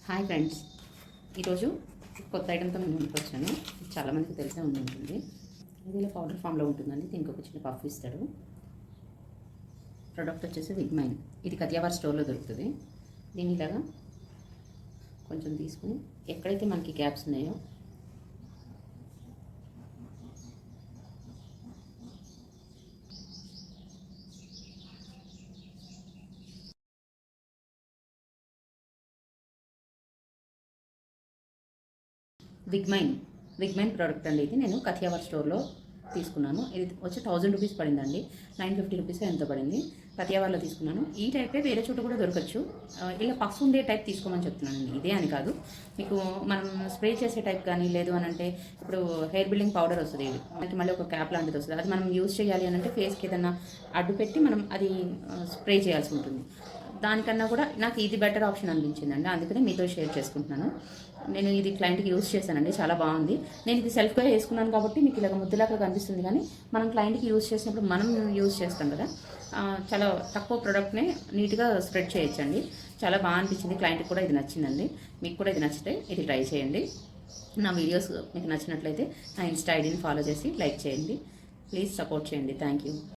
Hi friends, ఈరోజు కొత్త ఐటెంతో నేను ముందుకు వచ్చాను. చాలామందికి తెలిసే ఉంటుంది. ఇది ఇలా పౌడర్ ఫామ్లో ఉంటుందండి. దీనికి ఒక చిన్న పఫ్ ఇస్తాడు. ప్రోడక్ట్ వచ్చేసి విగ్మైన్. ఇది కతియావార్ స్టోర్లో దొరుకుతుంది. దీన్ని ఇలాగా కొంచెం తీసుకుని ఎక్కడైతే మనకి గ్యాప్స్ ఉన్నాయో విగ్మైన్ ప్రోడక్ట్ అండి. ఇది నేను కథియావార్ స్టోర్లో తీసుకున్నాను. ఇది వచ్చి 1000 రూపీస్ పడిందండి. 950 రూపీస్ ఎంత పడింది. కథియావార్లో తీసుకున్నాను. ఈ టైపే వేరే చోట కూడా దొరకచ్చు. ఇలా పఫ్ ఉండే టైప్ తీసుకోమని చెప్తున్నానండి. ఇదే అని కాదు, మీకు మనం స్ప్రే చేసే టైప్ కానీ లేదు అని అంటే ఇప్పుడు హెయిర్ బిల్డింగ్ పౌడర్ వస్తుంది. ఇది మనకి మళ్ళీ ఒక క్యాప్ లాంటిది వస్తుంది. అది మనం యూజ్ చేయాలి అని అంటే ఫేస్కి ఏదైనా అడ్డు పెట్టి మనం అది స్ప్రే చేయాల్సి ఉంటుంది. దానికన్నా కూడా నాకు ఇది బెటర్ ఆప్షన్ అనిపించిందండి. అందుకనే మీతో షేర్ చేసుకుంటున్నాను. నేను ఇది క్లయింట్కి యూజ్ చేశానండి. చాలా బాగుంది. నేను ఇది సెల్ఫ్గా వేసుకున్నాను కాబట్టి మీకు ఇలాగ ముద్దులాగా కనిపిస్తుంది. కానీ మనం క్లయింట్కి యూజ్ చేసినప్పుడు మనం యూజ్ చేస్తాం కదా, చాలా తక్కువ ప్రోడక్ట్ని నీట్గా స్ప్రెడ్ చేయొచ్చండి. చాలా బాగా అనిపించింది. క్లయింట్కి కూడా ఇది నచ్చిందండి. మీకు కూడా ఇది నచ్చితే ఇది ట్రై చేయండి. నా వీడియోస్ మీకు నచ్చినట్లయితే నా ఇన్స్టా ఐడిని ఫాలో చేసి లైక్ చేయండి. ప్లీజ్ సపోర్ట్ చేయండి. Thank you.